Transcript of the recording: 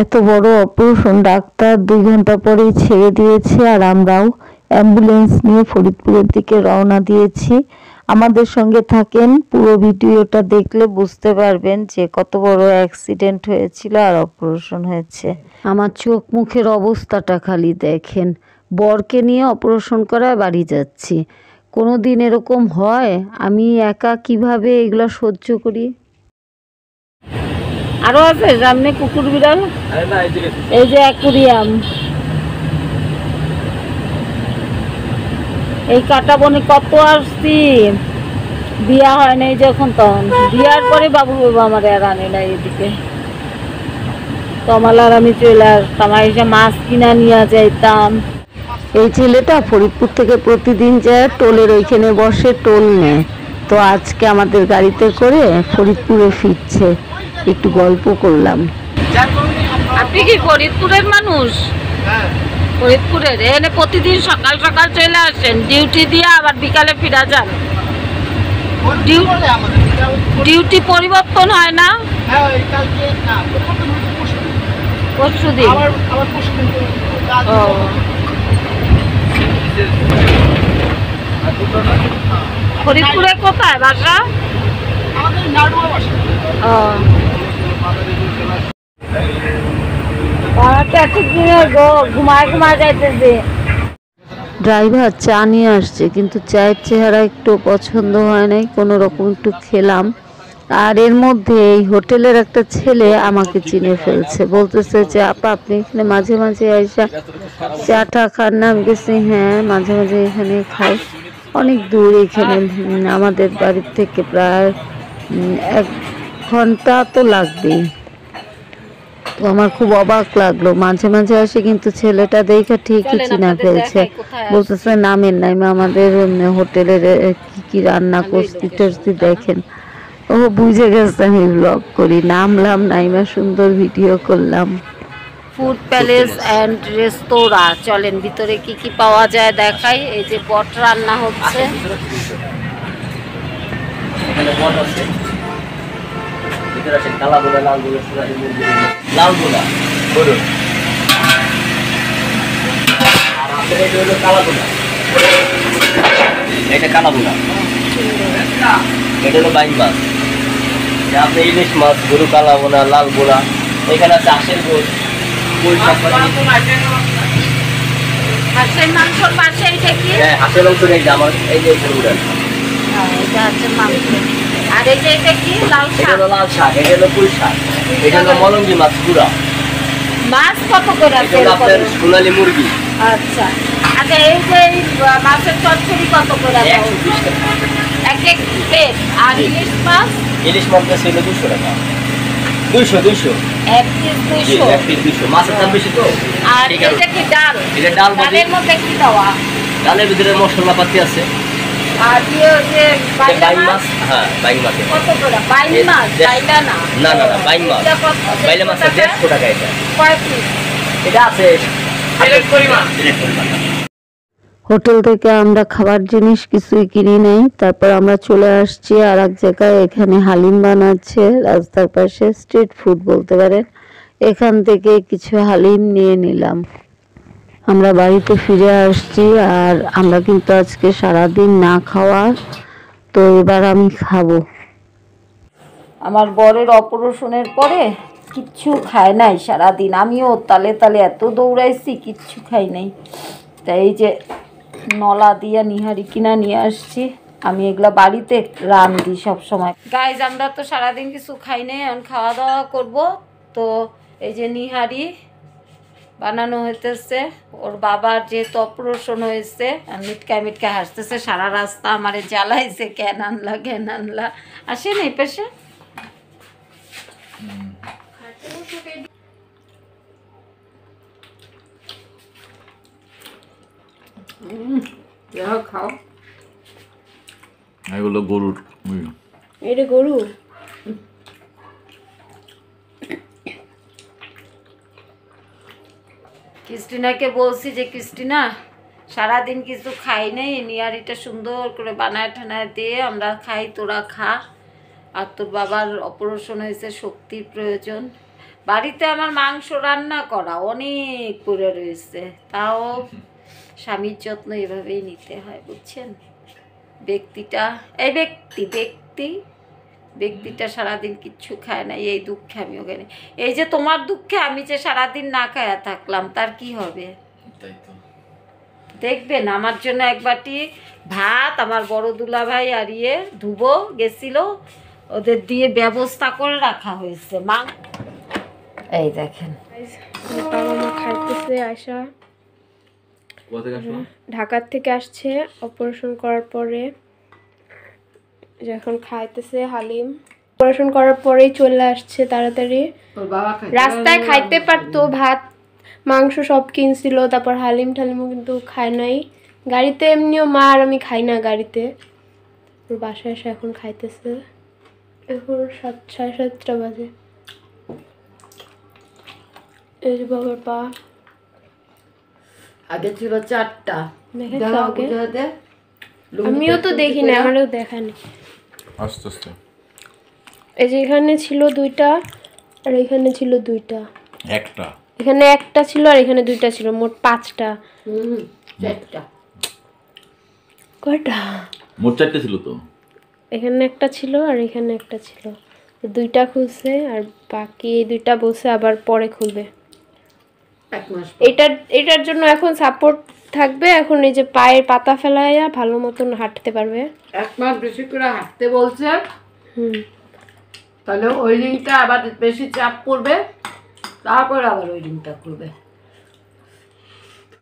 এত বড় operation doctor 2 ঘন্টা পরেই ছেড়ে দিয়েছে আর আমরাও অ্যাম্বুলেন্স নিয়ে ফরিদপুরের দিকে রওনা দিয়েছি। আমাদের সঙ্গে থাকেন, পুরো ভিডিওটা দেখলে বুঝতে পারবেন যে কত বড় অ্যাক্সিডেন্ট হয়েছিল আর অপারেশন হয়েছে। আমার চোখ মুখের অবস্থাটা খালি দেখেন। বরকে নিয়ে অপারেশন করায় বাড়ি যাচ্ছি। কোনো দিন এরকম হয়? আমি একা কিভাবে এগুলো সহ্য করি? আরো আছে সামনে কুকুর বিড়াল, এই যে অ্যাকুরিয়াম, এই কাটা বনে কত আসছি, বিয়া হয় নাই যখন তখন, বিয়ার পরে বাবু বাবা আমার আর আনে নাই এদিকে। কমাল আর আমি চলে আসতাম, এসে মাছ কিনা নিয়ে যাইতাম। এই ছেলেটা ফরিদপুর থেকে প্রতিদিন যায় টোলের ওইখানে বসে, টোল নেয়। তো আজকে আমাদের গাড়িতে করে ফরিদপুরে ফিরছে, একটু গল্প করলাম। আপনি কি ফরিদপুরের মানুষ? ফরিদপুরের এখানে প্রতিদিন সকাল সকাল চলে আসেন, ডিউটি দিয়ে আবার বিকালে ফিরা যান? ডিউটি পরিবর্তন হয় না? পরশুদিন। ফরিদপুরে কোথায় বাসা? ড্রাইভার চা নিয়ে আসছে, কিন্তু চায়ের চেহারা একটু পছন্দ হয় নাই, কোনো রকম একটু খেলাম। আর এর মধ্যে এই হোটেলের একটা ছেলে আমাকে চিনে ফেলছে, বলতেছে যে আপা আপনি এখানে মাঝে মাঝে আইসা চাটা খান না? আমি বলছি হ্যাঁ মাঝে মাঝে এখানে খাই। অনেক দূর এখানে, আমাদের বাড়ির থেকে প্রায় 1 ঘন্টা তো লাগবেই। তো আমার খুব অবাক লাগলো, মাঝে মাঝে আসে কিন্তু ছেলেটা দেখে ঠিকই চিনা ফেলছে। বলতেছে নামের নাইমা আমাদের হোটেলের কি কি রান্না করছি টরছি দেখেন। ও বুঝে গেছে আমি ব্লগ করি, নামলাম, নাইমা সুন্দর ভিডিও করলাম। ফুড প্যালেস অ্যান্ড রেস্তোরাঁ, চলেন ভিতরে কি কি পাওয়া যায় দেখাই। এই যে বট রান্না হচ্ছে, এখানে বট আছে, ভিতরে আছে কালা বোলা, লাল বোলা, সোনালী মুরগি, লাল বোলা বলুন, আর আমাদের এটা হলো কালা বোলা, এটা কালা বোলা, এটা হলো বাইন মাছ, আপনি ইলিশ মাছ, গরু কালা বোনা, লাল বোলা, এখানে আছে আশের গোল, হাঁসের মাংসর পাশে এটা কি? হ্যাঁ হাঁসের মাংস, এই যে আমার এই যে এটা হচ্ছে মাংস। আর এই যে এটা কি? লাল শাক। এটা হলো লাল শাক, এটা হলো পুঁই শাক, এটা হলো মলঙ্গি মাছ পুরা। মাছ কত করে আছে? এটা আপনার সোনালী মুরগি। আচ্ছা আচ্ছা, এই যে মাছের চচ্চড়ি কত করে? 120 টাকা এক এক প্লেট। আর ইলিশ মাছ? ইলিশ মাছ ছিল 200 টাকা। 200 এক পিস 200, এক পিস 200। মাছের দাম বেশি তো। আর এটা কি ডাল? এটা ডাল, ডালের মধ্যে কি দেওয়া? ডালের ভিতরে মশলাপাতি আছে। আর যে বাইলা মাছ, হ্যাঁ বাইলা মাছ কত করে? বাইলা মাছ, বাইলা না, না না না বাইলা মাছ, বাইলা মাছ 150 টাকা। এটা কয় পিস? এটা আছে প্লেট পরিমাণ, প্লেট পরিমাণ। হোটেল থেকে আমরা খাবার জিনিস কিছুই কিনি নাই, তারপর আমরা চলে আসছি আর এক জায়গায়, এখানে হালিম বানাচ্ছে রাস্তার পাশে, স্ট্রিট ফুড বলতে পারেন। এখান থেকে কিছু হালিম নিয়ে নিলাম। আমরা বাড়িতে ফিরে আসছি আর আমরা কিন্তু আজকে সারাদিন না খাওয়া, তো এবার আমি খাবো। আমার বরের অপারেশনের পরে কিচ্ছু খায় নাই সারাদিন, আমিও তালে তালে এত দৌড়াইছি, কিচ্ছু খাই নাই। তাই এই যে নলা দিয়া নিহারি কিনা নিয়ে আসছি, আমি এগুলা বাড়িতে রান্ধি সব সময়। গাইজ আমরা তো সারাদিন কিছু খাই নাই, এখন খাওয়া দাওয়া করব। তো এই যে নিহারি বানানো হইতেছে, ওর বাবার যেহেতু অপারেশন হয়েছে, মিটকায় মিটকায় হাসতেছে সারা রাস্তা, আমারে জ্বালাইছে কেন আনলা কেন আনলা। আসেন এই পাশে। খাও, এগুলো গরুর, এটা গরু। ক্রিস্টিনাকে বলছি যে ক্রিস্টিনা সারাদিন কিছু খাই নাই, নিয়ারিটা সুন্দর করে বানায় ঠানায় দিয়ে আমরা খাই, তোরা খা। আর তোর বাবার অপারেশন হয়েছে, শক্তির প্রয়োজন। বাড়িতে আমার মাংস রান্না করা অনেক পড়ে রয়েছে, তাও স্বামীর যত্ন এভাবেই নিতে হয়, বুঝছেন? ব্যক্তিটা সারাদিন কিচ্ছু খায় না, এই দুঃখে আমি ওখানে, এই যে তোমার দুঃখে আমি যে সারাদিন না খায়া থাকলাম, তার কি হবে? দেখবেন আমার জন্য এক বাটি ভাত আমার বড় দুলাভাই আর ধুবো গেছিল, ওদের দিয়ে ব্যবস্থা করে রাখা হয়েছে। এই দেখেন বাবা মা খাইতেছে, আয়শা ঢাকার থেকে আসছে অপারেশন করার পরে, যখন খাইতেছে হালিম। অপারেশন করার পরেই চলে আসছে তাড়াতাড়ি, রাস্তায় খাইতে পারতো, ভাত মাংস সব কিনছিল, তারপর হালিম ঠালিমও কিন্তু খায় নাই। গাড়িতে এমনিও মা আর আমি খাই না গাড়িতে, বাসায় এসে এখন খাইতেছে। এখন 7:30 বাজে। এই যে বাবার পা, আগে ছিল 4টা, আমিও তো দেখি না, আমারও দেখা নেই। আস্তে আস্তে এই যে এখানে ছিল 2টা আর এখানে ছিল 2টা, একটা এখানে একটা ছিল আর এখানে 2টা ছিল, মোট 5টা। 4টা কয়টা? মোট 4টে ছিল তো, এখানে একটা ছিল আর এখানে একটা ছিল, 2টা খুলছে আর বাকি এই 2টা বসে আবার পরে খুলবে। এটার জন্য এখন সাপোর্ট থাকবে, এখন এই যে পায়ের পাতা ফেলাইয়া ভালো মতন হাঁটতে পারবে। 1 মাস বেশি করে হাঁটতে বলছে, তাহলে ওই দিনটা আবার বেশি চাপ পড়বে, তারপর আবার ওই দিনটা করবে।